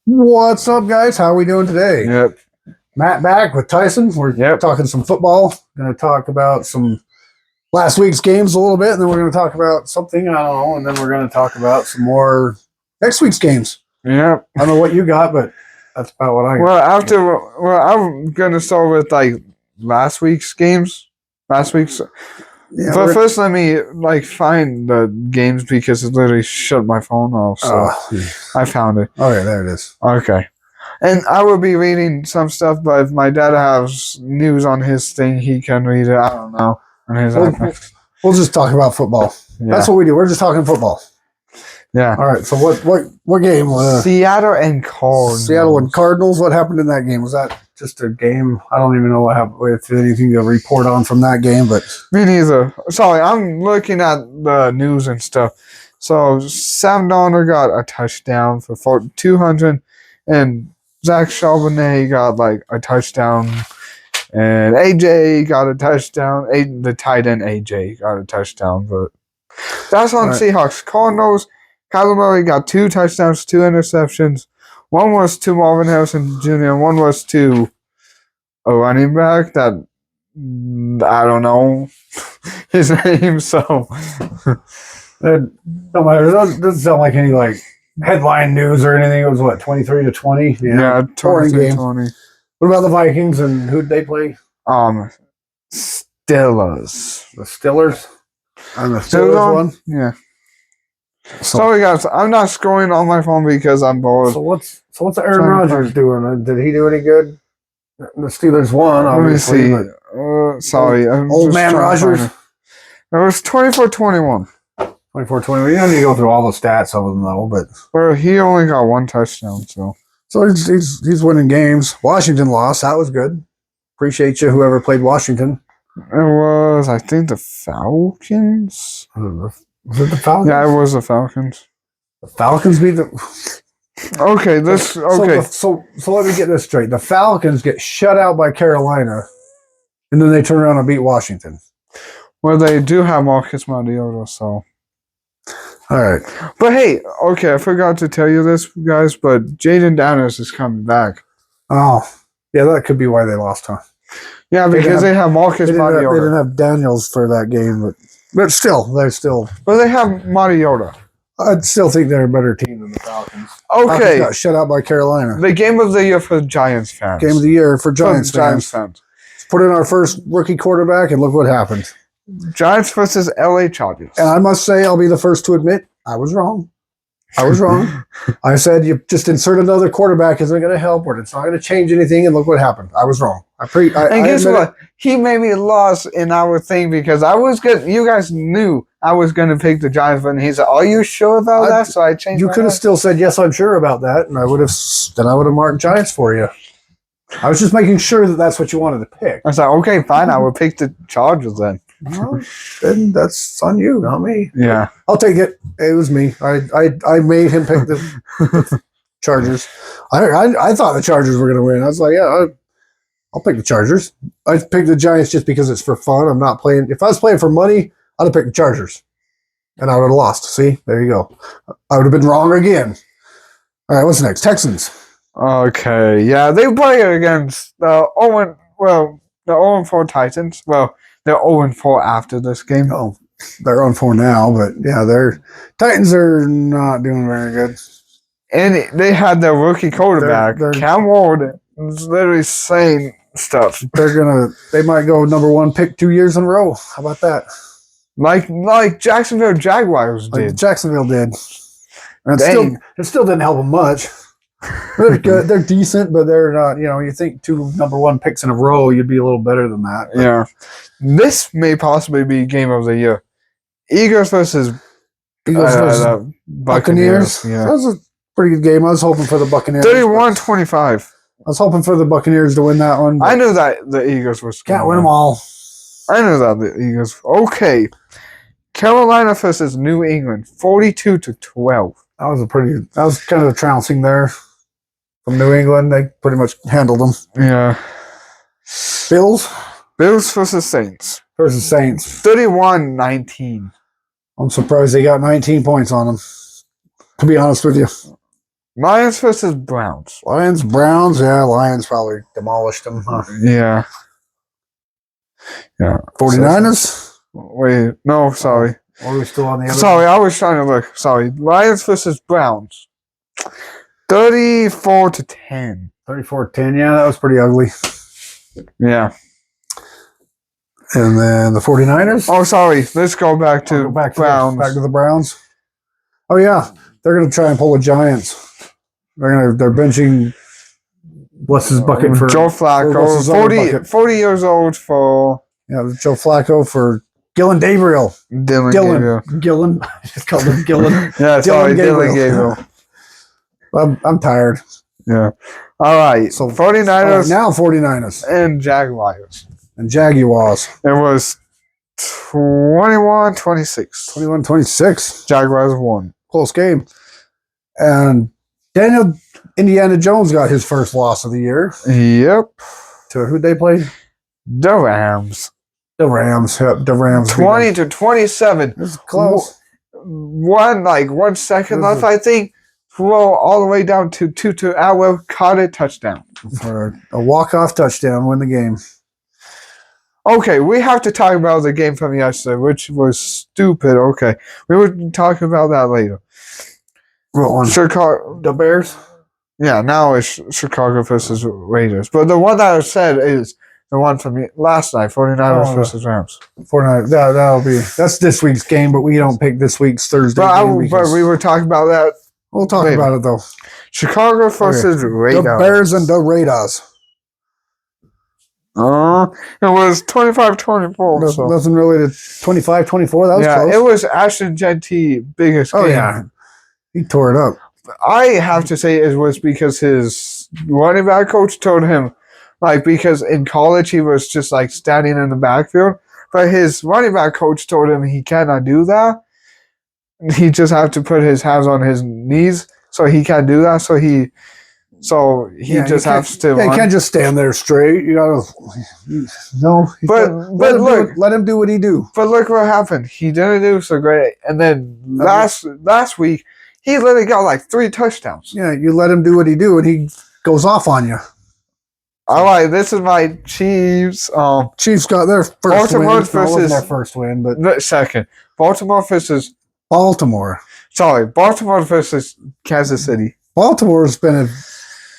What's up, guys? How are we doing today? Yep. Matt back with Tyson. We're Yep. talking some football. Going to talk about some last week's games a little bit, and then we're going to talk about something, I don't know, and then we're going to talk about some more next week's games. Yep. I don't know what you got, but that's about what I got. I'm gonna start with last week's games. Last week's. Yeah, But first, let me find the games because it literally shut my phone off. So I found it. Okay, there it is. Okay. And I will be reading some stuff, but if my dad has news on his thing, he can read it. I don't know. On his iPad. We'll just talk about football. Yeah. That's what we do. We're just talking football. Yeah. All right. So what game? Seattle and Cardinals. Seattle and Cardinals. What happened in that game? Was that just a game? I don't even know what happened. If there's anything to report on from that game, but me neither. Sorry, I'm looking at the news and stuff. So Sam Darnold got a touchdown for 200, and Zach Charbonnet got a touchdown, and AJ got a touchdown. The tight end AJ got a touchdown, but that's on right. Seahawks. Cardinals. Kyler Murray got 2 touchdowns, 2 interceptions. One was to Marvin Harrison Jr., and one was to a running back that I don't know his name. So it don't matter. It doesn't sound like any headline news or anything. It was what 23-20. Yeah, 20. What about the Vikings and who'd they play? Steelers. The Steelers. And the Steelers won. Yeah. Sorry guys, I'm not scrolling on my phone because I'm bored. So what's Aaron Rodgers doing? Did he do any good? The Steelers won, obviously. Let me see. Sorry. Old man Rodgers. It was 24-21. 24-21. You don't need to go through all the stats of them though, but well, he only got 1 touchdown, so he's winning games. Washington lost. That was good. Appreciate you, whoever played Washington. It was, I think, the Falcons. Was it the Falcons? Yeah, it was the Falcons. The Falcons beat the. Okay, okay. So let me get this straight. The Falcons get shut out by Carolina, and then they turn around and beat Washington. Well, they do have Marcus Mariota, so. All right. But hey, okay, I forgot to tell you this, guys, but Jaden Daniels is coming back. Oh, yeah, that could be why they lost, huh? Yeah, because they have Marcus Mariota. They didn't have Daniels for that game, but still, they're still. But they have Mariota. I'd still think they're a better team than the Falcons. Okay. Falcons got shut out by Carolina. The game of the year for Giants fans. Game of the year for Giants fans. Put in our first rookie quarterback, and look what happened. Giants versus LA Chargers. And I must say, I'll be the first to admit, I was wrong. I said you just insert another quarterback isn't going to help, or it's not going to change anything, and look what happened. I was wrong. And guess what? He made me lost in our thing because I was good. You guys knew I was going to pick the Giants, and he said, "Are you sure about that?" So I changed. You could have still said yes, I'm sure about that, and I would have marked Giants for you. I was just making sure that that's what you wanted to pick. I was like, "Okay, fine. I will pick the Chargers then." Well, then that's on you, not me. Yeah, I'll take it. It was me. I made him pick the Chargers. I thought the Chargers were going to win. I was like, yeah, I'll pick the Chargers. I picked the Giants just because it's for fun. I'm not playing. If I was playing for money, I'd have picked the Chargers, and I would have lost. See, there you go. I would have been wrong again. All right, what's next? Texans. Okay, yeah, they play against the 0-4 Titans. Well, they're 0-4 after this game. Oh, they're 0-4 now, but yeah, their Titans are not doing very good. And they had their rookie quarterback, Cam Ward, was literally saying stuff. They might go number 1 pick 2 years in a row. How about that? Like Jacksonville Jaguars did. Jacksonville did. And it still didn't help them much. They're good. They're decent, but they're not. You think 2 number 1 picks in a row, you'd be a little better than that. But. Yeah, this may possibly be game of the year. Eagles versus Buccaneers. Yeah, that was a pretty good game. I was hoping for the Buccaneers. 31-25. I was hoping for the Buccaneers to win that one. I knew that the Eagles was can't win them all. I knew that the Eagles. Okay, Carolina versus New England, 42-12. That was kind of a trouncing there. From New England, they pretty much handled them. Yeah. Bills versus Saints. 31-19. I'm surprised they got 19 points on them. To be honest with you. Lions versus Browns. Lions, Browns. Yeah, Lions probably demolished them. Huh? Yeah. Yeah. 49ers? Wait, no, sorry. Or are we still on the other? Sorry, I was trying to look. Sorry. Lions versus Browns. 34-10. 34-10. Yeah, that was pretty ugly. Yeah. And then the 49ers? Oh, sorry. Let's go back to Go back to Browns. back to the Browns. Oh yeah, they're gonna try and pull the Giants. They're benching what's his bucket for Joe what's Flacco. his other bucket? 40 years old for Yeah, Joe Flacco for Gillen Gabriel. Dylan. Gillen. I just called him Gillen. Yeah, sorry, Dylan Gabriel. Gabriel. I'm tired. Yeah. All right. So 49ers now 49ers and Jaguars. and Jaguars. It was 21-26. 21-26. Jaguars won. Close game. And Daniel Indiana Jones got his first loss of the year. Yep. To who'd they play? The Rams. The Rams. Yep, the Rams. 20-27. This is close. 1 second left, I think. Throw all the way down to Tutu Atwell, caught it, touchdown. For a walk-off touchdown, win the game. Okay, we have to talk about the game from yesterday, which was stupid. Okay, we will talk about that later. What one? Chicago, The Bears? yeah, now it's Chicago versus Raiders. But the one that I said is the one from last night, 49ers versus Rams. 49. That's this week's game, but we don't pick this week's Thursday game. But we were talking about that. We'll talk later. about it though. Chicago versus Raiders. The Bears and the Raiders. It was 25-24. So. Nothing really to 25-24. That was close. It was Ashton Genty biggest game. Oh yeah, he tore it up. I have to say it was because his running back coach told him, like, because in college he was just like standing in the backfield, but his running back coach told him he cannot do that. He just have to put his hands on his knees, so he can't do that. So he just has to. Yeah, you can't just stand there straight. You gotta. No. Let him do what he do. But look what happened. He didn't do so great, and then last week he literally got like 3 touchdowns. Yeah, you let him do what he do, and he goes off on you. All right, this is my Chiefs. Chiefs got their first Baltimore win. versus No, it wasn't their first win, but second. Baltimore versus Baltimore. Sorry, Baltimore versus Kansas City. Baltimore's been an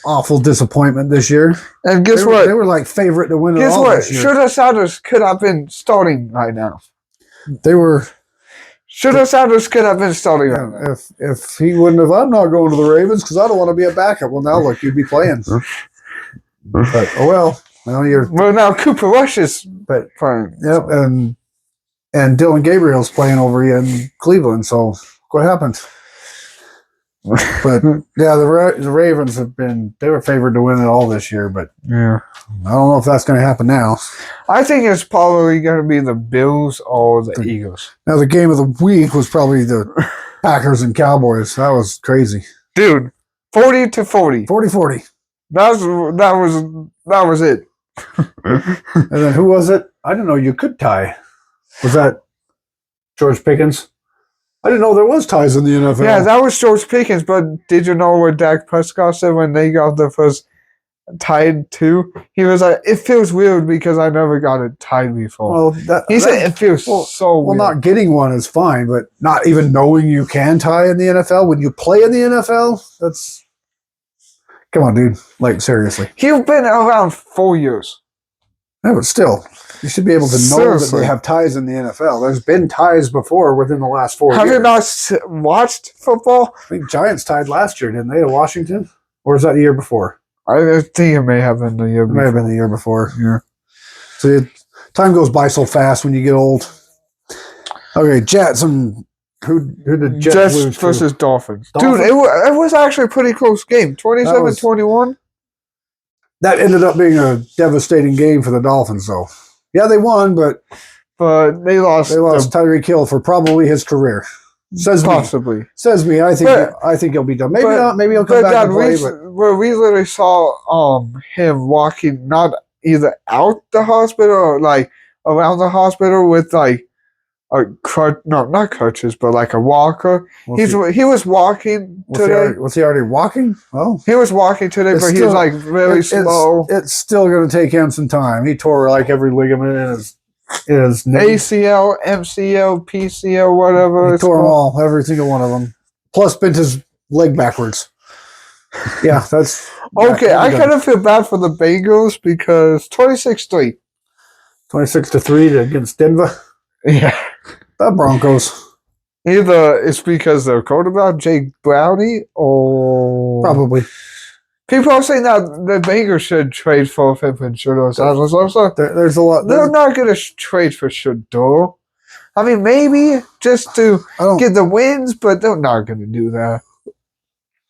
awful disappointment this year. And guess what? They were like favorite to win it Guess all what? this year. Shooter Sanders could have been starting right now. They were. Shooter Sanders could have been starting right now. If he wouldn't have, I'm not going to the Ravens because I don't want to be a backup. Well, now look, you'd be playing. But oh well. Well, now Cooper Rush is playing. Yep, and Dylan Gabriel's playing over in Cleveland. So what happened? But yeah, the Ravens they were favored to win it all this year, but Yeah. I don't know if that's going to happen now. I think it's probably going to be the Bills or the Eagles. Now the game of the week was probably the Packers and Cowboys. That was crazy. Dude, 40-40. 40-40. That was it. And then who was it? I didn't know you could tie. Was that George Pickens? I didn't know there was ties in the NFL. Yeah, that was George Pickens, but did you know what Dak Prescott said when they got the first tied too? He was like, it feels weird because I never got it tied before. Well, he said it feels so weird. Well, not getting one is fine, but not even knowing you can tie in the NFL when you play in the NFL, that's... Come on, dude. Like, seriously. He's been around 4 years. No, but still, you should be able to know that they have ties in the NFL. There's been ties before within the last 4 years. Have you not watched football? I think Giants tied last year, didn't they, to Washington? Or was that the year before? I think it may have been the year It before. may have been the year before. Yeah. So time goes by so fast when you get old. Okay, Jets. Who did the Jets lose to? versus Dolphins. Dolphins? Dude, it was actually a pretty close game. 27-21. That ended up being a devastating game for the Dolphins, though. Yeah, they won, but they lost. They lost Tyreek Hill for probably his career. Says possibly. Me. I think he'll be done. Maybe not. Maybe he'll come back and play. We literally saw him walking not either out the hospital or like around the hospital with like no, not crutches, but like a walker. Was He was walking today. was he already walking? Well, He was walking today, It's but he still- was like really slow. It's still going to take him some time. He tore like every ligament in his knee. ACL, MCL, PCL, whatever. He it's tore them called. all, every single one of them. Plus, bent his leg backwards. Yeah, that's Okay, I kind of feel bad for the Bengals because 26-3. 26-3 against Denver. Yeah. The Broncos Either it's because their quarterback, Jake Brownie, or probably. people are saying that the Bengals should trade for him and Shador Sanders. Also, There's a lot. they're not going to trade for Shador. I mean, maybe just to I don't. get the wins, but they're not going to do that.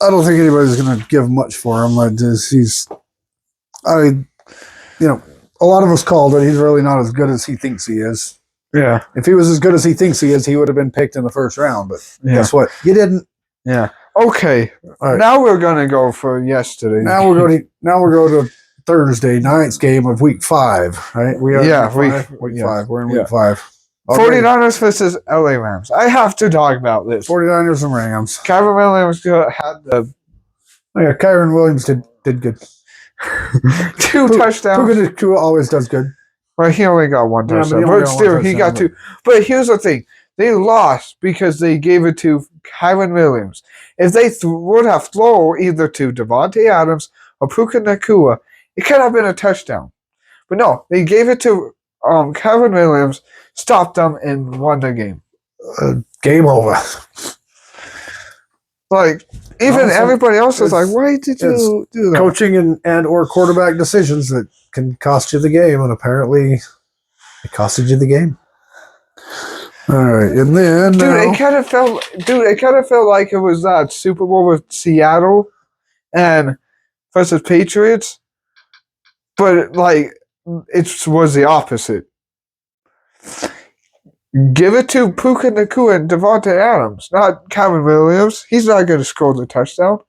I don't think anybody's going to give much for him. A lot of us called it. He's really not as good as he thinks he is. Yeah. If he was as good as he thinks he is, he would have been picked in the first round. But Yeah. guess what? You didn't. Yeah. Okay. All right. Now we're going to go for yesterday. Now we're going to Thursday night's game of week 5. Right? We are Yeah, week 5. We're in week 5. Okay. 49ers versus LA Rams. I have to talk about this. 49ers and Rams. Kyron Williams had the Oh, yeah, Kyron Williams did good. 2 touchdowns. Puka Nacua always does good. Well, he only got 1 Yeah, but touchdown. he only But got still, one he got touchdown, 2. But here's the thing. They lost because they gave it to Kyron Williams. If they would have thrown either to Devontae Adams or Puka Nacua, it could have been a touchdown. But no, they gave it to Kyron Williams, stopped them, and won the game. Game over. Like, even Also, everybody else is like, it's- why did you do that? Coaching and or quarterback decisions that can cost you the game, and apparently it costed you the game. All right, and then Dude, now, it kind of felt like it was that Super Bowl with Seattle and versus Patriots, but like it was the opposite. Give it to Puka Nacua and Devontae Adams, not Kyron Williams. He's not going to score the touchdown.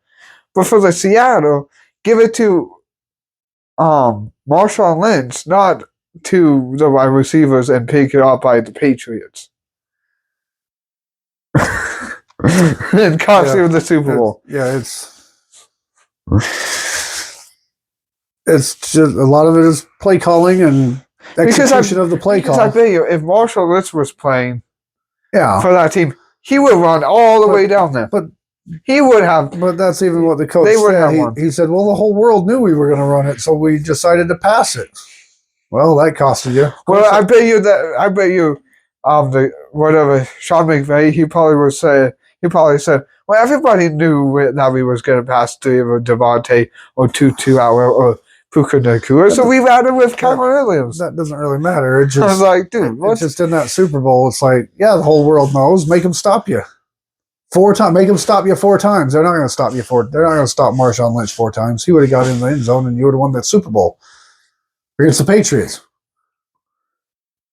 But for the Seattle, give it to Marshawn Lynch, not to the wide receivers, and pick it up by the Patriots. And cost you the Super Bowl. It's just a lot of it is play calling and execution of the play Because I call. bet you, if Marshall Lynch was playing Yeah, for that team, he would run all the But- way down there. but- he would have. but that's even what the coach They would have said. won. He said, "Well, the whole world knew we were going to run it, so we decided to pass it." Well, that costed you. Well, I bet you, the whatever Sean McVay, he probably said, well, everybody knew that we was going to pass to either Devontae or Tutu or Puka Nacua, so we ran it with Kyron Williams. That doesn't really matter. It I was just, like, dude, what? it's just in that Super Bowl. It's like, yeah, the whole world knows. Make them stop you 4 times. Make them stop you 4 times. They're not going to stop you 4. They're not going to stop Marshawn Lynch 4 times. He would have got in the end zone, and you would have won that Super Bowl against the Patriots.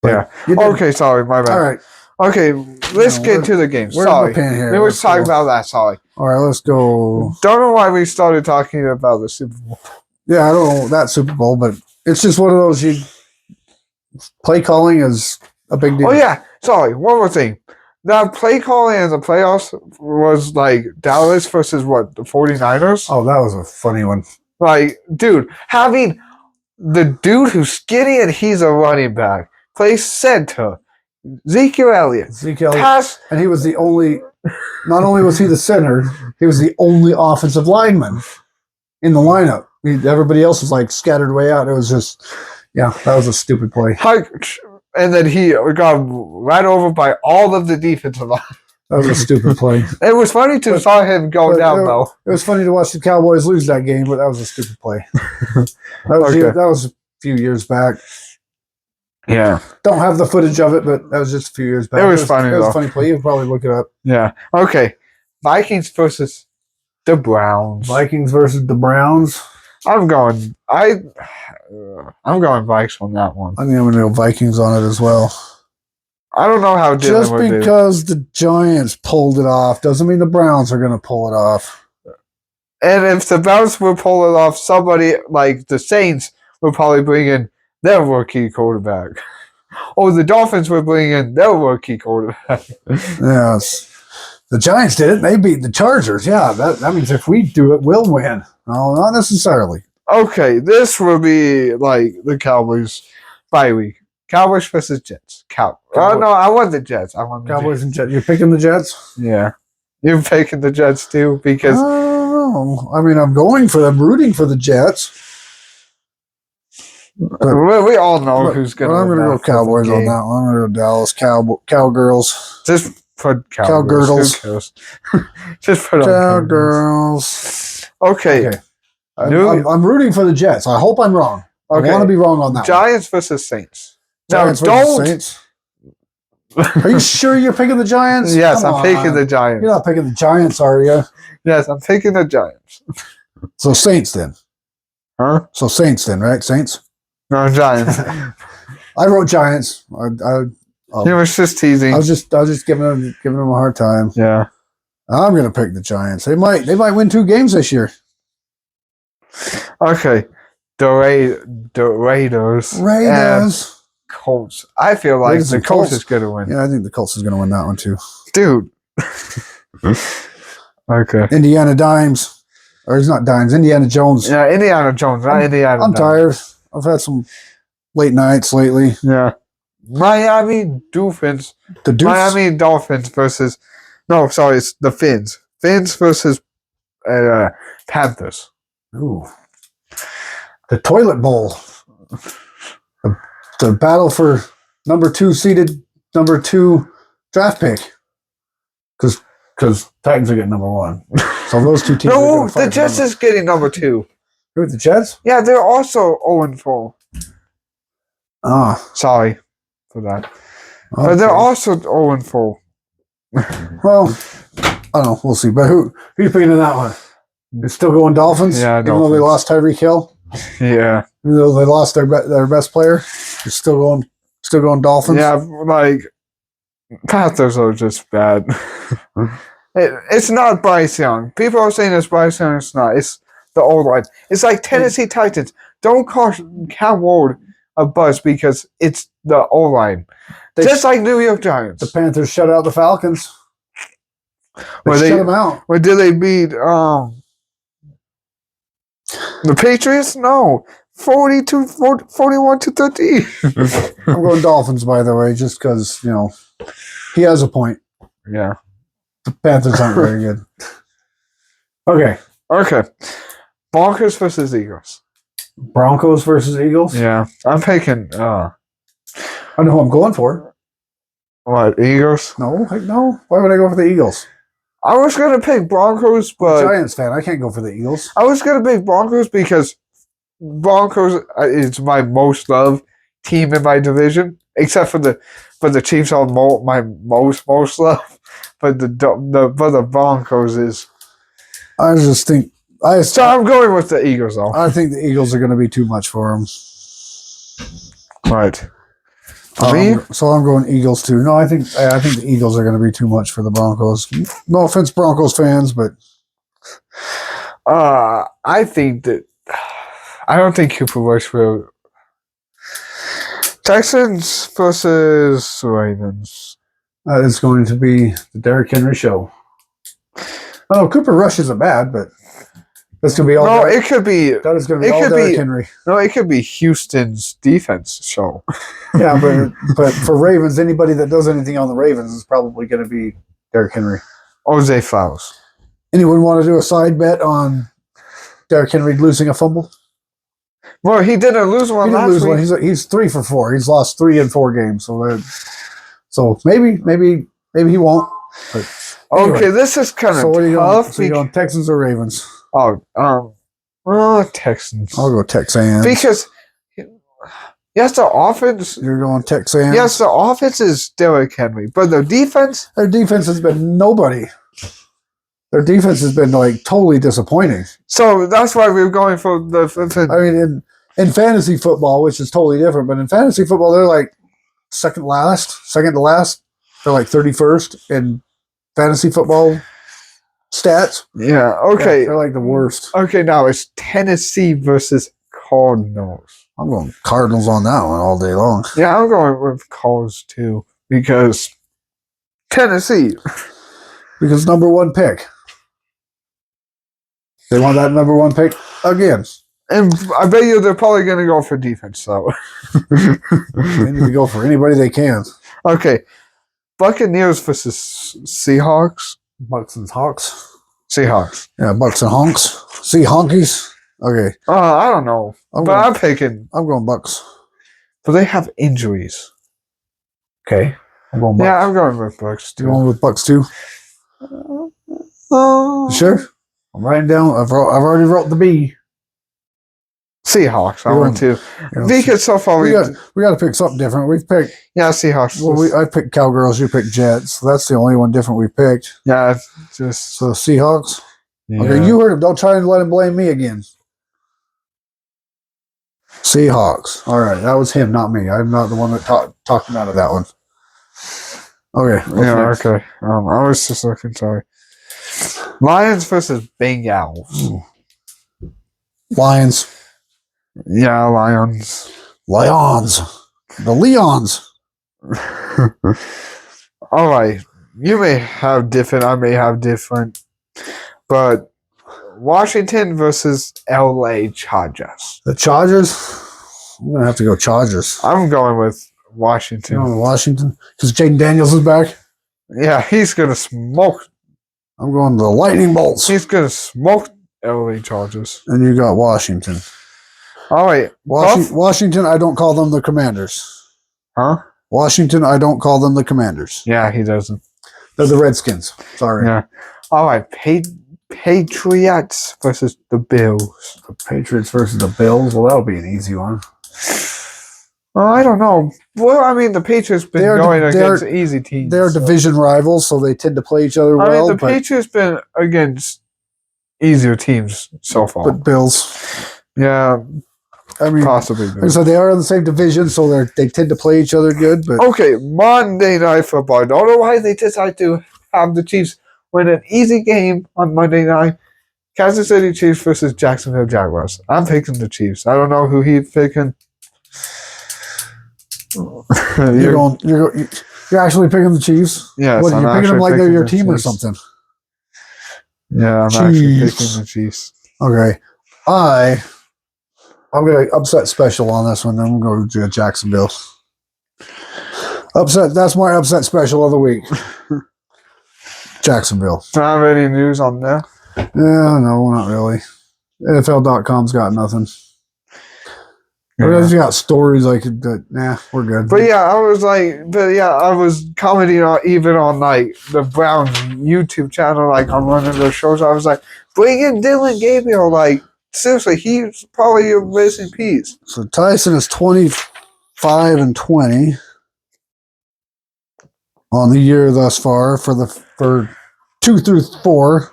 But Yeah. you didn't. Okay, sorry, my bad. All right. Okay, let's No, get to the game. Where's Sorry. my pen here? We were Let's talking go. about that, sorry. All right, let's go. Don't know why we started talking about the Super Bowl. Yeah, I don't know that Super Bowl, but it's just one of those. Play calling is a big deal. Oh, yeah, sorry, one more thing. That play calling in the playoffs was like Dallas versus what, the 49ers? Oh, that was a funny one. Like, dude, having the dude who's skinny and he's a running back play center, Ezekiel Elliott, Zeke Elliott, pass. and he was the only. Not only was he the center, he was the only offensive lineman in the lineup. Everybody else was like scattered way out. It was just, yeah, that was a stupid play. And then he got ran over by all of the defensive line. That was a stupid play. It was funny to saw him go but down, though. It was funny to watch the Cowboys lose that game, but that was a stupid play. Okay. That was a few years back. Yeah. Don't have the footage of it, but that was just a few years back. It was funny, It was though. a funny play. You can probably look it up. Yeah. Okay. Vikings versus the Browns. Vikings versus the Browns. I'm going Vikes on that one. I think I'm going to go Vikings on it as well. I don't know how Dylan Just would do. because the Giants pulled it off doesn't mean the Browns are going to pull it off. And if the Browns will pull it off, somebody like the Saints will probably bring in their rookie quarterback. Oh, the Dolphins will bring in their rookie quarterback. Yes. The Giants did it. They beat the Chargers. Yeah, that means if we do it, we'll win. No, not necessarily. Okay, this will be like the Cowboys bye week. Cowboys versus Jets. Oh no, I want the Jets. I want the Cowboys and Jets. You're picking the Jets? Jets. Yeah, you're picking the Jets too because I don't know. I mean, I'm rooting for the Jets. we all know who's But going to. I'm going to go Cowboys on that one. I'm going to go Dallas Cowgirls. Just put Cowgirls. Just put on Cowgirls. Okay. I'm rooting for the Jets. I hope I'm wrong. Okay. I want to be wrong on that. Giants versus Saints. Giants versus Saints. Are you sure you're picking the Giants? Yes, I'm picking the Giants. You're not picking the Giants, are you? Yes, I'm picking the Giants. So Saints then. Huh? So Saints then, right? Saints? No, Giants. I wrote Giants. He was just teasing. I was just giving them a hard time. Yeah. I'm gonna pick the Giants. They might win 2 games this year. Okay. The Raiders. Raiders. Colts. I feel like Raiders the and Colts Colts. is going to win. Yeah, I think the Colts is gonna win that one too. Dude. Okay. Indiana Dimes. Or it's not Dimes, Indiana Jones. Yeah, Indiana Jones, not Indiana. I'm tired. I've had some late nights lately. Yeah. Miami Dolphins. The Dukes. Miami Dolphins versus. No, sorry, it's the Finns. Finns versus Panthers. Ooh. The Toilet Bowl. The battle for number 2 seeded number 2 draft pick. Because Titans are getting number 1. So those 2 teams. No, the Jets is getting number 2. Who are the Jets? Yeah, they're also 0-4. Ah. Sorry for that. Okay. But they're also 0-4. Well, I don't know. We'll see. But who you picking in that one? You're still going Dolphins? Yeah, Even though they lost Tyreek Hill? Yeah. Even though they lost their best player? You're still going Dolphins? Yeah, like Panthers are just bad. It's not Bryce Young. People are saying it's Bryce Young. It's not. It's the old line. It's like Tennessee Titans. Don't call Cam Ward a bust because it's the old line. Just like New York Giants. The Panthers shut out the Falcons. They shut them out. Or did they beat the Patriots? No. 41-13. I'm going Dolphins, by the way, just because, he has a point. Yeah. The Panthers aren't very good. Okay. Broncos versus Eagles. Broncos versus Eagles? Yeah. I'm picking I know who I'm going for. what, Eagles? No. Why would I go for the Eagles? I was gonna pick Broncos, but Giants fan. I can't go for the Eagles. I was gonna pick Broncos because Broncos is my most loved team in my division, except for the Chiefs are my most love. But the Broncos is. I just think So I'm going with the Eagles though. I think the Eagles are going to be too much for them. Right. Me? So I'm going Eagles too. No, I think the Eagles are going to be too much for the Broncos. No offense, Broncos fans, but I think that I don't think Cooper Rush will. Texans versus Ravens. that is going to be the Derrick Henry show. Oh, Cooper Rush isn't bad, but that's going to be all. No, it could be. That is going to be it all could Derrick be- Henry. No, it could be Houston's defense show. Yeah, but for Ravens, anybody that does anything on the Ravens is probably going to be Derrick Henry. Jose Fowles. Anyone want to do a side bet on Derrick Henry losing a fumble? Well, he didn't lose one He didn't last lose week. one. He's 3 for 4. He's lost 3 in 4 games. So maybe he won't. But anyway, Okay, this is kind so of what are you going? tough. So you going Texans or Ravens? Texans. I'll go Texans. Because yes, the offense. You're going Texans. Yes, the offense is Derrick Henry, but the defense. Their defense has been nobody. Their defense has been like totally disappointing. So that's why we're going for the. I mean, in fantasy football, which is totally different, but in fantasy football, they're like second to last. They're like 31st in fantasy football stats. Yeah. Okay. Yeah, they're like the worst. Okay. Now it's Tennessee versus Cardinals. I'm going Cardinals on that one all day long. Yeah, I'm going with Cards too because Tennessee. Because number one pick. They want that number one pick again. And I bet you they're probably going to go for defense, though. They need to go for anybody they can. Okay. Buccaneers versus Seahawks. Bucks and Hawks. Seahawks. Yeah, Bucks and Honks. See honkies. Okay. I don't know. I'm going Bucks. But they have injuries. Okay. I'm going Bucks. Yeah, I'm going with Bucks You too. going with Bucks too? Sure. I'm writing down. I've already wrote the B. Seahawks. I want to. Because so far we got to pick something different. We've picked. Yeah, Seahawks. Well, I picked Cowgirls. You picked Jets. So that's the only one different we picked. Yeah, just so Seahawks. Yeah. Okay, you heard him. Don't try and let him blame me again. Seahawks. All right, that was him, not me. I'm not the one that talked him out of that one. Okay. Yeah. Okay. I was just looking. Sorry. Lions versus Bengals. Lions. Yeah, Lions. Lions. The Leons. All right. You may have different. I may have different. But Washington versus LA Chargers. The Chargers? I'm going to have to go Chargers. I'm going with Washington. Washington? Because Jaden Daniels is back? Yeah, he's going to smoke. I'm going the Lightning Bolts. He's going to smoke LA Chargers. And you got Washington. All right. Washington, I don't call them the Commanders. Huh? Washington, I don't call them the Commanders. Yeah, he doesn't. They're the Redskins. Sorry. Yeah. All right. Patriots versus the Bills. The Patriots versus the Bills? Well, that'll be an easy one. Well, I don't know. Well, I mean, the Patriots been going against easy teams. They're division rivals, so they tend to play each other well. I mean, the Patriots been against easier teams so far. But Bills. Yeah. I mean, possibly. So they are in the same division, so they tend to play each other good. But okay, Monday Night Football. I don't know why they decide to have the Chiefs win an easy game on Monday night. Kansas City Chiefs versus Jacksonville Jaguars. I'm picking the Chiefs. I don't know who he's picking. You're actually picking the Chiefs? Yes, what, you're picking them like they're your team or something? Yeah, I'm actually picking the Chiefs. Okay. I'm going to upset special on this one. I'm going to go to Jacksonville. Upset. That's my upset special of the week. Jacksonville. Do I have any news on that? Yeah, no, not really. NFL.com's got nothing. Yeah. They got stories like that. Nah, we're good. But yeah, I was commenting on like the Browns YouTube channel, like on one of their shows. I was like, bring in Dylan Gabriel. Like, seriously, he's probably your missing piece. So Tyson is 25-20 on the year thus far for 2 through 4,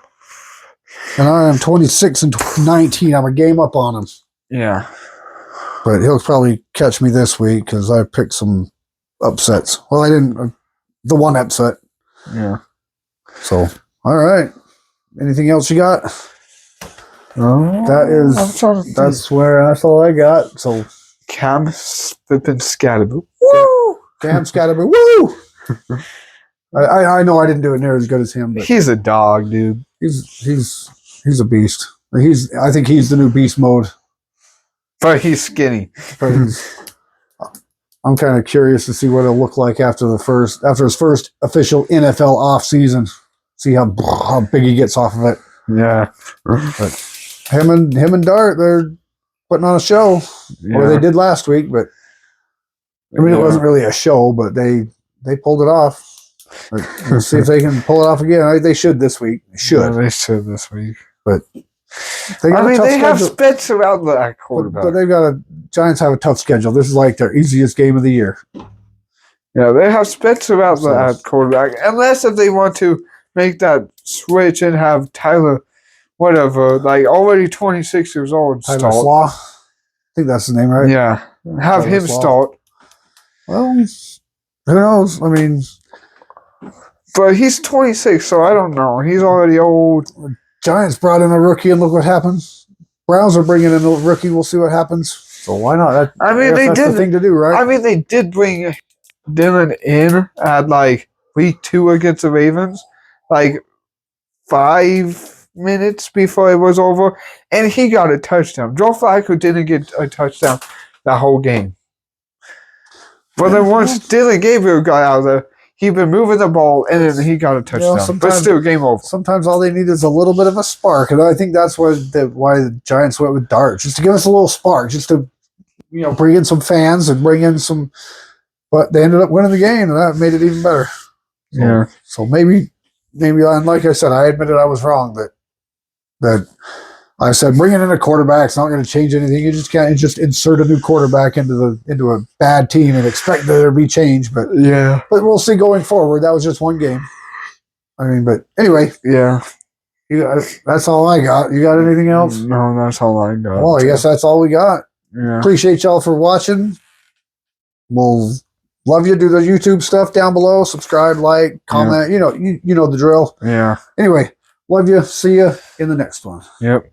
and I am 26-19. I'm a game up on him. Yeah. But he'll probably catch me this week because I picked some upsets. Well, I didn't. The one upset. Yeah. So, all right. Anything else you got? That's all I got. So, Cam flipping Scatterboo. Woo! Cam Scatterboo. Woo! I know I didn't do it near as good as him. But he's a dog, dude. He's a beast. I think he's the new beast mode. But he's skinny. I'm kind of curious to see what it'll look like after his first official NFL off season. See how big he gets off of it. Yeah. But him and Dart, they're putting on a show. Yeah. Or they did last week, but I mean, it wasn't really a show, but they pulled it off. We'll see if they can pull it off again. They should this week. They should this week. But they have Spencer out at quarterback. But they've got Giants have a tough schedule. This is like their easiest game of the year. Yeah, they have Spencer out at quarterback. Unless if they want to make that switch and have Tyler, whatever, like already 26 years old, Tyler Slaw. I think that's his name, right? Yeah. Have Tyler him Slaw. Start. Well, who knows? I mean, but he's 26, so I don't know. He's already old. Giants brought in a rookie, and look what happens. Browns are bringing in a rookie. We'll see what happens. So why not? I mean, guess that's the thing to do, right? I mean, they did bring Dylan in at like week 2 against the Ravens, like 5 minutes before it was over, and he got a touchdown. Joe Flacco didn't get a touchdown that whole game. But then once Dylan Gabriel got out there, he'd been moving the ball, and then he got a touchdown. But still, game over. Sometimes all they need is a little bit of a spark, and I think that's why the Giants went with Dart, just to give us a little spark, just to bring in some fans and bring in some. But they ended up winning the game, and that made it even better. So maybe, and like I said, I admitted I was wrong that I said bringing in a quarterback's not going to change anything. You just can't just insert a new quarterback into a bad team and expect there to be change. But we'll see going forward. That was just one game. I mean, but anyway, that's all I got. You got anything else? No, that's all I got. Well, I guess that's all we got. Yeah. Appreciate y'all for watching. We'll love you. Do the YouTube stuff down below. Subscribe, like, comment. You know the drill. Yeah. Anyway, love you. See you in the next one. Yep.